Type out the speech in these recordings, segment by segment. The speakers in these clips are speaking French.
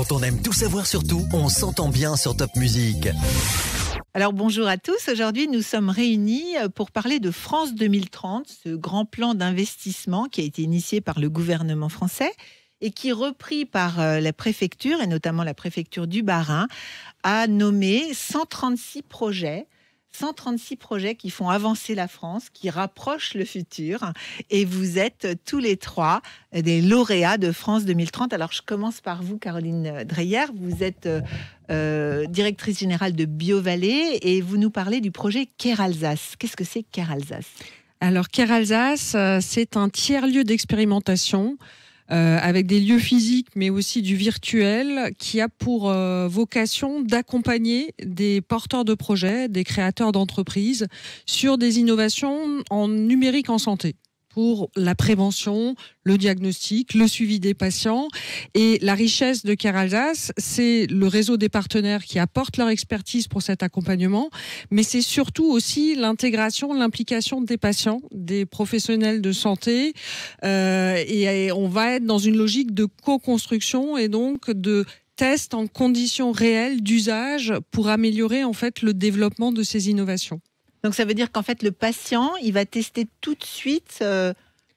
Quand on aime tout savoir sur tout, on s'entend bien sur Top Music. Alors bonjour à tous, aujourd'hui nous sommes réunis pour parler de France 2030, ce grand plan d'investissement qui a été initié par le gouvernement français et qui, repris par la préfecture, et notamment la préfecture du Bas-Rhin, a nommé 136 projets qui font avancer la France, qui rapprochent le futur. Et vous êtes tous les trois des lauréats de France 2030. Alors, je commence par vous, Caroline Dreyer. Vous êtes directrice générale de BioVallée et vous nous parlez du projet Care Alsace. Qu'est-ce que c'est Care Alsace ? Alors, Care Alsace, c'est un tiers-lieu d'expérimentation avec des lieux physiques, mais aussi du virtuel, qui a pour vocation d'accompagner des porteurs de projets, des créateurs d'entreprises, sur des innovations en numérique en santé, pour la prévention, le diagnostic, le suivi des patients. Et la richesse de Care Alsace, c'est le réseau des partenaires qui apportent leur expertise pour cet accompagnement, mais c'est surtout aussi l'intégration, l'implication des patients, des professionnels de santé. Et on va être dans une logique de co-construction et donc de tests en conditions réelles d'usage pour améliorer en fait le développement de ces innovations. Donc ça veut dire qu'en fait le patient, il va tester tout de suite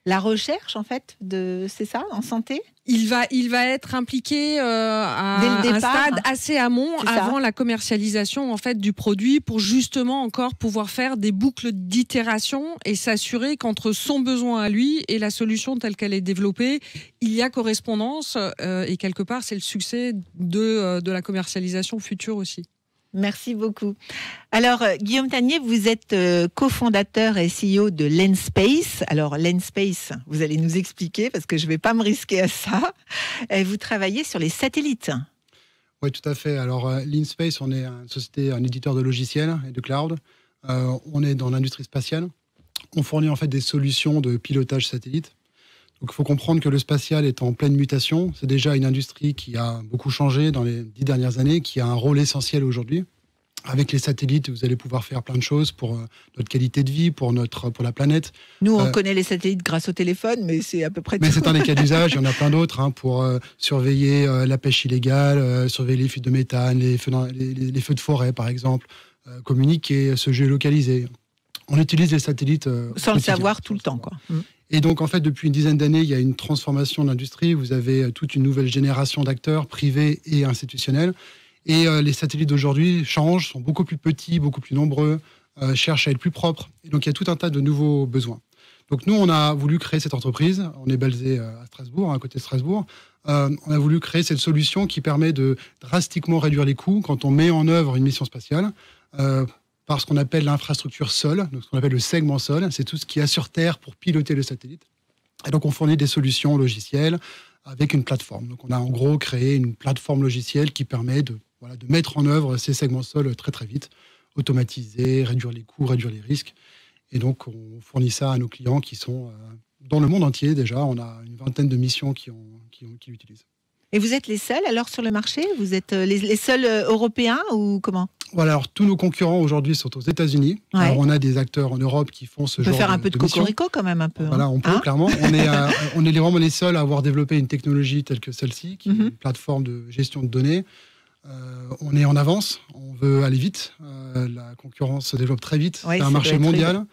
la recherche en fait c'est ça, en santé ? Il va être impliqué à un stade assez amont, avant la commercialisation en fait du produit, pour justement encore pouvoir faire des boucles d'itération et s'assurer qu'entre son besoin à lui et la solution telle qu'elle est développée, il y a correspondance et quelque part c'est le succès de la commercialisation future aussi. Merci beaucoup. Alors, Guillaume Tanier, vous êtes cofondateur et CEO de Lenspace. Alors, Lenspace, vous allez nous expliquer parce que je ne vais pas me risquer à ça. Vous travaillez sur les satellites. Oui, tout à fait. Alors, Lenspace, on est une société, un éditeur de logiciels et de cloud. On est dans l'industrie spatiale. On fournit en fait des solutions de pilotage satellite. Donc, il faut comprendre que le spatial est en pleine mutation. C'est déjà une industrie qui a beaucoup changé dans les 10 dernières années, qui a un rôle essentiel aujourd'hui. Avec les satellites, vous allez pouvoir faire plein de choses pour notre qualité de vie, pour la planète. Nous, on connaît les satellites grâce au téléphone, mais c'est à peu près tout. Mais c'est un des cas d'usage. Il y en a plein d'autres pour surveiller la pêche illégale, surveiller les fuites de méthane, les feux de forêt, par exemple, communiquer, se géolocaliser. On utilise les satellites sans le savoir tout le temps, quoi. Et donc, en fait, depuis une dizaine d'années, il y a une transformation de l'industrie. Vous avez toute une nouvelle génération d'acteurs privés et institutionnels. Et les satellites d'aujourd'hui changent, sont beaucoup plus petits, beaucoup plus nombreux, cherchent à être plus propres. Et donc, il y a tout un tas de nouveaux besoins. Donc, nous, on a voulu créer cette entreprise. On est basé à Strasbourg, à côté de Strasbourg. On a voulu créer cette solution qui permet de drastiquement réduire les coûts quand on met en œuvre une mission spatiale. Par ce qu'on appelle l'infrastructure sol, donc ce qu'on appelle le segment sol, c'est tout ce qu'il y a sur Terre pour piloter le satellite. Et donc on fournit des solutions logicielles avec une plateforme. Donc on a en gros créé une plateforme logicielle qui permet de mettre en œuvre ces segments sol très très vite, automatiser, réduire les coûts, réduire les risques. Et donc on fournit ça à nos clients qui sont dans le monde entier déjà. On a une vingtaine de missions qui l'utilisent. Et vous êtes les seuls alors sur le marché ? Vous êtes les seuls européens ou comment ? Voilà, alors tous nos concurrents aujourd'hui sont aux États-Unis. Ouais. Alors on a des acteurs en Europe qui font ce genre de On peut faire un peu de cocorico quand même un peu. Voilà, on peut clairement. On est vraiment les seuls à avoir développé une technologie telle que celle-ci, qui est une plateforme de gestion de données. On est en avance, on veut aller vite. La concurrence se développe très vite. Ouais, c'est un marché mondial.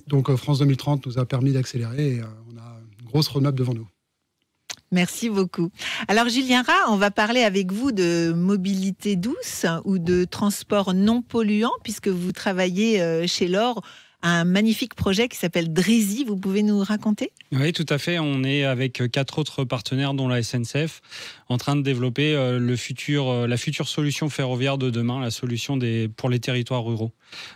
Donc France 2030 nous a permis d'accélérer et on a une grosse roadmap devant nous. Merci beaucoup. Alors Julien Rat, on va parler avec vous de mobilité douce ou de transport non polluant, puisque vous travaillez chez l'Or à un magnifique projet qui s'appelle Drézy. Vous pouvez nous raconter ? Oui, tout à fait. On est avec 4 autres partenaires, dont la SNCF, en train de développer la future solution ferroviaire de demain, la solution pour les territoires ruraux.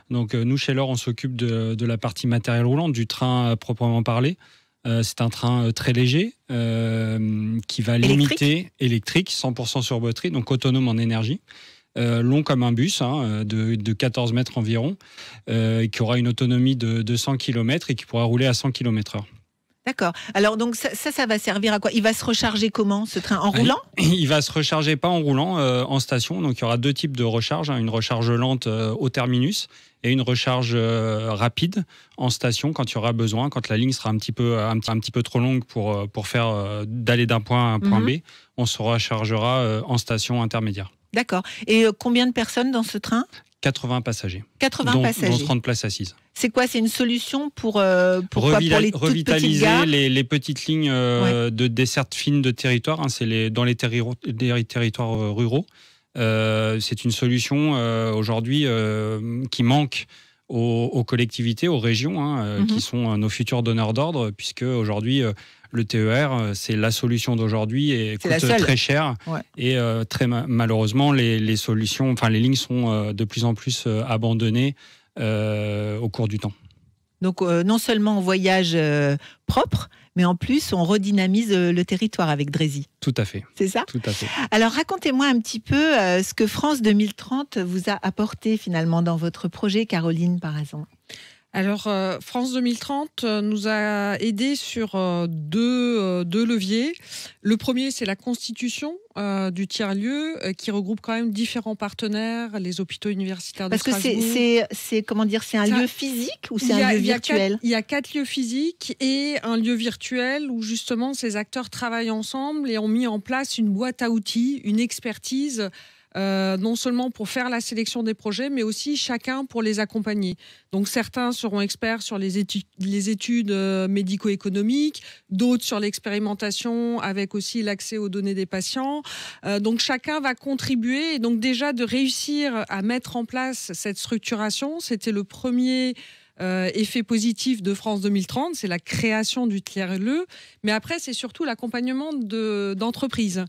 Donc nous, chez l'Or, on s'occupe de la partie matériel roulant, du train à proprement parler. C'est un train très léger qui va limiter électrique, 100% sur batterie, donc autonome en énergie. Long comme un bus, de 14 mètres environ, qui aura une autonomie de 100 km et qui pourra rouler à 100 km/h. D'accord. Alors donc ça va servir à quoi? Il va se recharger comment, ce train? En roulant? Il va se recharger pas en roulant, en station. Donc il y aura deux types de recharge, une recharge lente au terminus et une recharge rapide en station quand il y aura besoin, quand la ligne sera un petit peu trop longue pour faire d'aller d'un point à un point B. On se rechargera en station intermédiaire. D'accord. Et combien de personnes dans ce train? 80 passagers. 80 passagers. Dont 30 places assises. C'est quoi? C'est une solution pour les toutes revitaliser petites gares les petites lignes de desserte fine de territoire. C'est dans les territoires ruraux. C'est une solution aujourd'hui qui manque aux collectivités, aux régions, qui sont nos futurs donneurs d'ordre, puisque aujourd'hui le TER c'est la solution d'aujourd'hui et coûte très cher. Et très malheureusement les solutions, les lignes sont de plus en plus abandonnées au cours du temps. Donc non seulement on voyage propre, mais en plus on redynamise le territoire avec Drézy. Tout à fait. C'est ça? Tout à fait. Alors racontez-moi un petit peu ce que France 2030 vous a apporté finalement dans votre projet, Caroline, par exemple. Alors, France 2030 nous a aidés sur deux leviers. Le premier, c'est la constitution du tiers-lieu qui regroupe quand même différents partenaires, les hôpitaux universitaires de Strasbourg. Parce que c'est un lieu physique ou c'est un lieu virtuel? Il y a 4 lieux physiques et un lieu virtuel où justement ces acteurs travaillent ensemble et ont mis en place une boîte à outils, une expertise. Non seulement pour faire la sélection des projets, mais aussi chacun pour les accompagner. Donc certains seront experts sur les études médico-économiques, d'autres sur l'expérimentation, avec aussi l'accès aux données des patients. Donc chacun va contribuer. Et donc déjà de réussir à mettre en place cette structuration, c'était le premier effet positif de France 2030, c'est la création du tiers-lieu, mais après c'est surtout l'accompagnement d'entreprises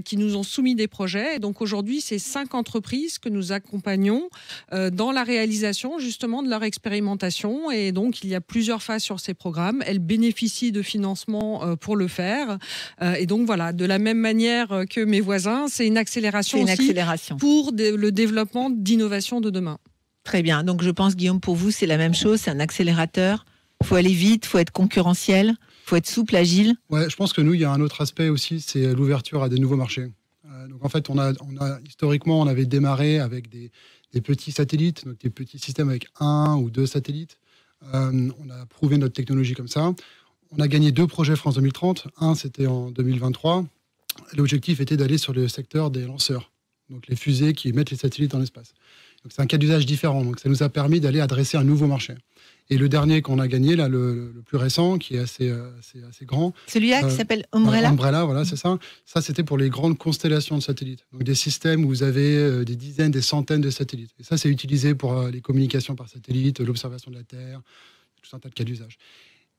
qui nous ont soumis des projets. Et donc aujourd'hui c'est 5 entreprises que nous accompagnons dans la réalisation justement de leur expérimentation, et donc il y a plusieurs phases sur ces programmes. Elles bénéficient de financement pour le faire, et donc voilà, de la même manière que mes voisins, c'est une accélération pour le développement d'innovation de demain. Très bien. Donc, je pense, Guillaume, pour vous, c'est la même chose. C'est un accélérateur. Il faut aller vite, il faut être concurrentiel, il faut être souple, agile. Ouais, je pense que nous, il y a un autre aspect aussi, c'est l'ouverture à des nouveaux marchés. Donc, en fait, historiquement, on avait démarré avec des petits satellites, donc des petits systèmes avec 1 ou 2 satellites. On a prouvé notre technologie comme ça. On a gagné 2 projets France 2030. Un, c'était en 2023. L'objectif était d'aller sur le secteur des lanceurs, donc les fusées qui émettent les satellites dans l'espace. Donc c'est un cas d'usage différent. Donc ça nous a permis d'aller adresser un nouveau marché. Et le dernier qu'on a gagné, là, le plus récent, qui est assez grand. Celui-là qui s'appelle Umbrella. Umbrella, voilà, c'est ça. Ça, c'était pour les grandes constellations de satellites. Donc des systèmes où vous avez des dizaines, des centaines de satellites. Et ça, c'est utilisé pour les communications par satellite, l'observation de la Terre, tout un tas de cas d'usage.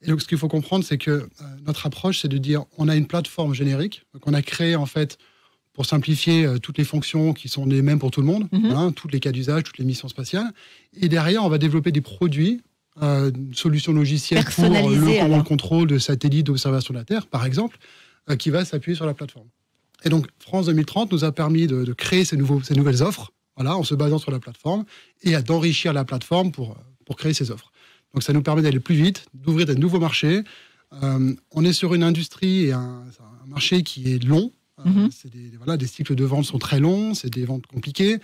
Et donc ce qu'il faut comprendre, c'est que notre approche, c'est de dire, on a une plateforme générique qu'on a créée en fait pour simplifier toutes les fonctions qui sont les mêmes pour tout le monde, tous les cas d'usage, toutes les missions spatiales. Et derrière, on va développer des produits, une solution logicielle pour le contrôle de satellites d'observation de la Terre, par exemple, qui va s'appuyer sur la plateforme. Et donc, France 2030 nous a permis de créer ces nouvelles offres, en se basant sur la plateforme, et d'enrichir la plateforme pour créer ces offres. Donc, ça nous permet d'aller plus vite, d'ouvrir des nouveaux marchés. On est sur une industrie et un marché qui est long. Des cycles de vente sont très longs, c'est des ventes compliquées.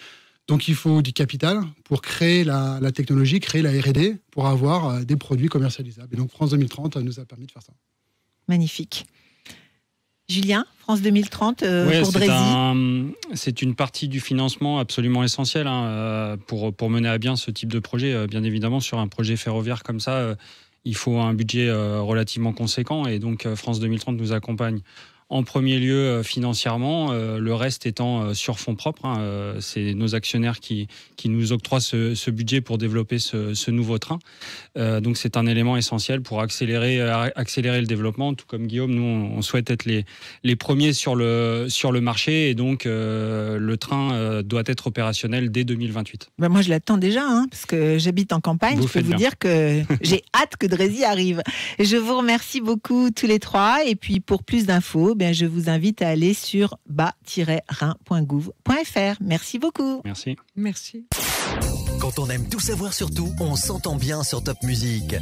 Donc, il faut du capital pour créer la technologie, créer la R&D pour avoir des produits commercialisables. Et donc, France 2030 nous a permis de faire ça. Magnifique. Julien, France 2030 pour Drézy. C'est une partie du financement absolument essentielle pour mener à bien ce type de projet. Bien évidemment, sur un projet ferroviaire comme ça, il faut un budget relativement conséquent. Et donc, France 2030 nous accompagne en premier lieu financièrement, le reste étant sur fonds propres. C'est nos actionnaires qui nous octroient ce budget pour développer ce nouveau train. Donc c'est un élément essentiel pour accélérer le développement. Tout comme Guillaume, nous on souhaite être les premiers sur le marché, et donc le train doit être opérationnel dès 2028. Moi je l'attends déjà, parce que j'habite en campagne. Je peux vous dire que j'ai hâte que Drézy arrive. Je vous remercie beaucoup tous les trois, et puis pour plus d'infos, je vous invite à aller sur bas-rhin.gouv.fr. Merci beaucoup. Merci. Quand on aime tout savoir sur tout, on s'entend bien sur Top Music.